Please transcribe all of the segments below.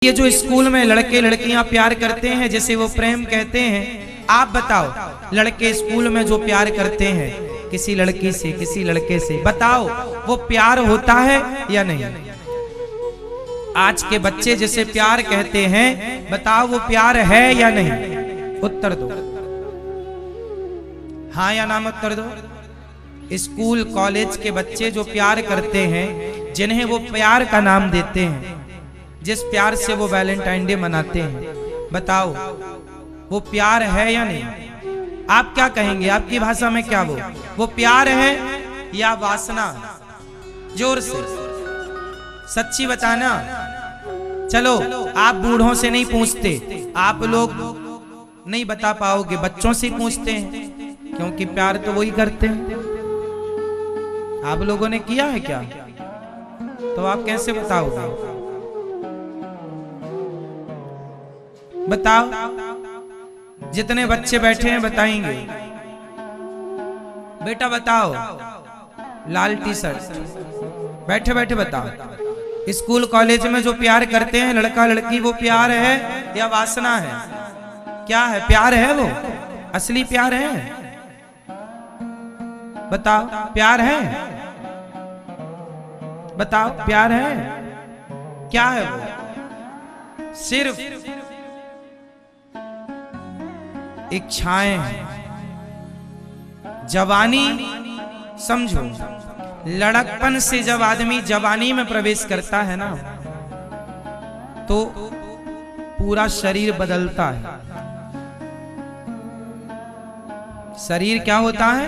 ये जो स्कूल में लड़के लड़कियां प्यार करते हैं जिसे वो प्रेम कहते हैं, आप बताओ लड़के स्कूल में जो प्यार करते हैं किसी लड़की से किसी लड़के से, बताओ वो प्यार होता है या नहीं? आज के बच्चे जिसे प्यार कहते हैं, बताओ वो प्यार है या नहीं? उत्तर दो, हाँ या ना में उत्तर दो। स्कूल कॉलेज के बच्चे जो प्यार करते हैं, जिन्हें वो प्यार का नाम देते हैं, जिस प्यार से वो वैलेंटाइन डे मनाते हैं, बताओ वो प्यार है या नहीं? आप क्या कहेंगे? आपकी भाषा में क्या वो प्यार है या वासना? जोर से सच्ची बताना। चलो आप बूढ़ों से नहीं पूछते, आप लोग नहीं बता पाओगे, बच्चों से पूछते हैं, क्योंकि प्यार तो वही करते हैं। आप लोगों ने किया है क्या? तो आप कैसे बताओगे? बताओ, जितने बच्चे बैठे हैं बताएंगे। बेटा बताओ, लाल टी शर्ट, बैठे बैठे बताओ। स्कूल कॉलेज में जो प्यार करते हैं लड़का लड़की, वो प्यार है या वासना है? क्या है? प्यार है? वो असली प्यार है? बताओ, प्यार है? बताओ, प्यार है? क्या है वो? सिर्फ इच्छाएं हैं। जवानी समझो, लड़कपन से जब आदमी जवानी में प्रवेश करता है ना, तो पूरा शरीर बदलता है। शरीर क्या होता है?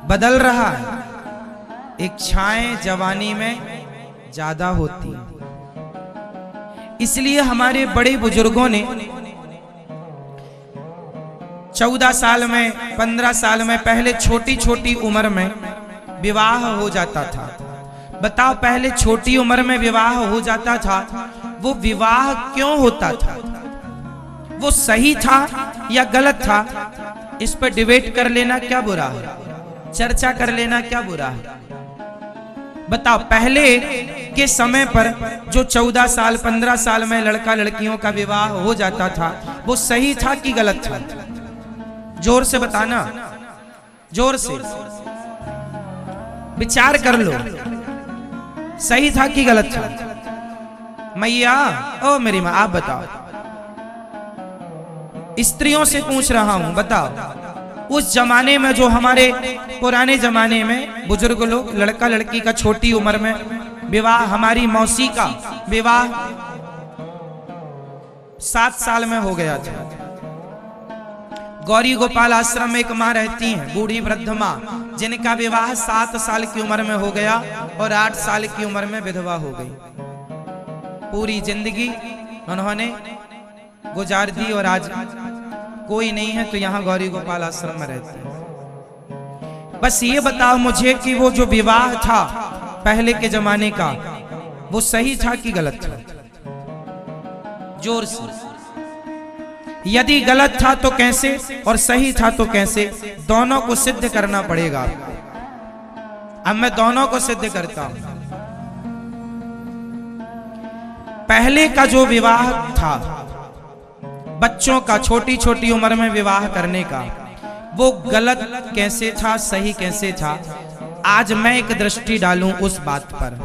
बदल रहा है। इच्छाएं जवानी में ज्यादा होती हैं। इसलिए हमारे बड़े बुजुर्गों ने 14 साल में 15 साल में, पहले छोटी छोटी उम्र में विवाह हो जाता था। बताओ, पहले छोटी उम्र में विवाह हो जाता था, वो विवाह क्यों होता था? वो सही था या गलत था? इस पर डिबेट कर लेना क्या बुरा है? चर्चा कर लेना क्या बुरा है? बताओ, पहले के समय पर जो 14 साल 15 साल में लड़का लड़कियों का विवाह हो जाता था, वो सही था कि गलत था? जोर से बताना, जोर से विचार कर लो, सही था कि गलत था? मैया, ओ मेरी माँ, आप बताओ। स्त्रियों से पूछ रहा हूं, बताओ उस जमाने में, जो हमारे पुराने जमाने में बुजुर्ग लोग, लड़का लड़की का छोटी उम्र में विवाह, हमारी मौसी का विवाह 7 साल में हो गया था। गौरी गोपाल आश्रम में एक माँ रहती हैं, बूढ़ी वृद्ध माँ, जिनका विवाह 7 साल की उम्र में हो गया और 8 साल की उम्र में विधवा हो गई। पूरी जिंदगी उन्होंने गुजार दी और आज कोई नहीं है, तो यहाँ गौरी गोपाल आश्रम में रहती है। बस ये बताओ मुझे कि वो जो विवाह था पहले के जमाने का, वो सही था कि गलत था? जोर से। यदि गलत था तो कैसे, और सही था तो कैसे? दोनों को सिद्ध करना पड़ेगा। अब मैं दोनों को सिद्ध करता हूं। पहले का जो विवाह था बच्चों का, छोटी छोटी उम्र में विवाह करने का, वो गलत कैसे था, सही कैसे था? आज मैं एक दृष्टि डालूं उस बात पर।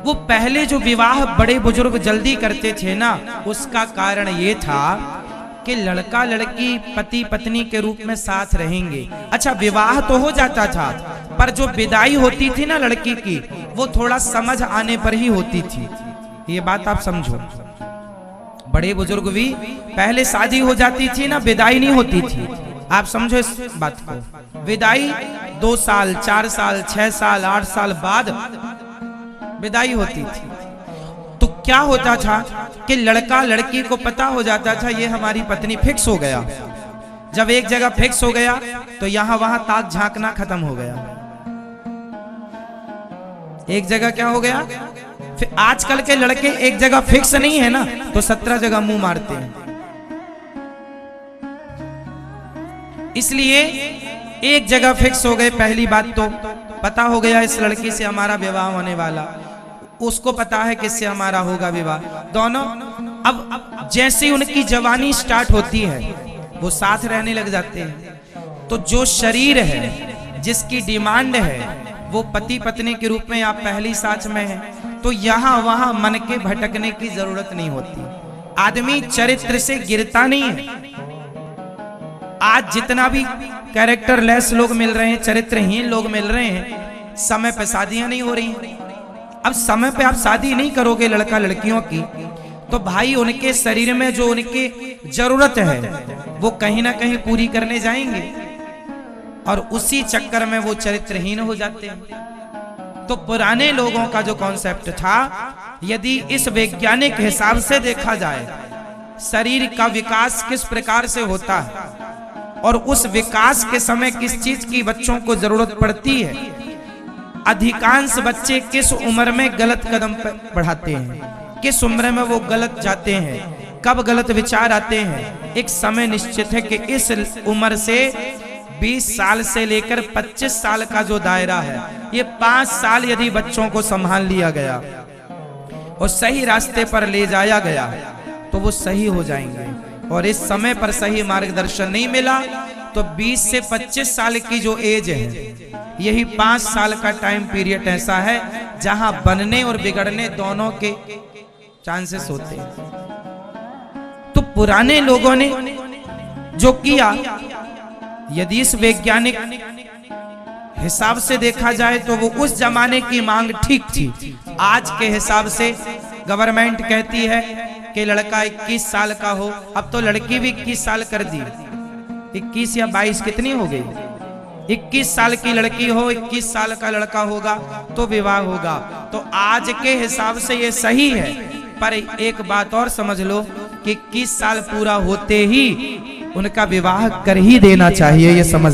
वो पहले जो विवाह बड़े बुजुर्ग जल्दी करते थे ना, उसका कारण ये था कि लड़का लड़की पति पत्नी के रूप में साथ रहेंगे। अच्छा, विवाह तो हो जाता था, पर जो विदाई होती थी ना लड़की की, वो थोड़ा समझ आने पर ही होती थी। ये बात आप समझो। बड़े बुजुर्ग भी, पहले शादी हो जाती थी ना, विदाई नहीं होती थी। आप समझो इस बात को। विदाई 2 साल 4 साल 6 साल 8 साल बाद विदाई होती थी। तो क्या होता था कि लड़का लड़की को पता हो जाता था, ये हमारी पत्नी फिक्स हो गया। जब एक जगह फिक्स हो गया तो यहां वहां ताक झांकना खत्म हो गया। एक जगह क्या हो गया? फिर आजकल के लड़के एक जगह फिक्स नहीं है ना, तो 17 जगह मुंह मारते हैं। इसलिए एक जगह फिक्स हो गए। पहली बात तो पता हो गया इस लड़की से हमारा विवाह होने वाला, उसको पता है किससे हमारा होगा विवाह। दोनों अब जैसे ही उनकी जवानी स्टार्ट होती है वो साथ रहने लग जाते हैं। तो जो शरीर है, जिसकी डिमांड है, वो पति पत्नी के रूप में आप पहली साथ में है, तो यहाँ वहां मन के भटकने की जरूरत नहीं होती। आदमी चरित्र से गिरता नहीं है। आज जितना भी कैरेक्टरलेस लोग मिल रहे हैं, चरित्रहीन लोग मिल रहे हैं, समय पे शादियां नहीं हो रही। अब समय पे आप शादी नहीं करोगे लड़का लड़कियों की, तो भाई उनके शरीर में जो उनकी जरूरत है वो कहीं ना कहीं पूरी करने जाएंगे और उसी चक्कर में वो चरित्रहीन हो जाते हैं। तो पुराने लोगों का जो कॉन्सेप्ट था, यदि इस वैज्ञानिक हिसाब से देखा जाए, शरीर का विकास किस प्रकार से होता है और उस विकास के समय किस चीज की बच्चों को जरूरत पड़ती है, अधिकांश बच्चे किस उम्र में गलत कदम बढ़ाते हैं, किस उम्र में वो गलत जाते हैं, कब गलत विचार आते हैं, एक समय निश्चित है कि इस उम्र से 20 साल से लेकर 25 साल का जो दायरा है, ये 5 साल यदि बच्चों को संभाल लिया गया और सही रास्ते पर ले जाया गया तो वो सही हो जाएंगे। और इस समय पर सही मार्गदर्शन नहीं मिला तो 20 से 25 साल की जो एज है, यही 5 साल का टाइम पीरियड ऐसा है जहां बनने और बिगड़ने दोनों के चांसेस होते हैं। तो पुराने लोगों ने जो किया, यदि इस वैज्ञानिक हिसाब से देखा जाए तो वो उस जमाने की मांग ठीक थी। आज के हिसाब से गवर्नमेंट कहती है कि लड़का 21 साल का हो, अब तो लड़की भी 21 साल कर दी। 21 या 22 कितनी हो गई? 21 साल की लड़की हो, 21 साल का लड़का होगा तो विवाह होगा। तो आज के हिसाब से ये सही है, पर एक बात और समझ लो कि 21 साल पूरा होते ही उनका विवाह कर ही देना चाहिए, ये समझ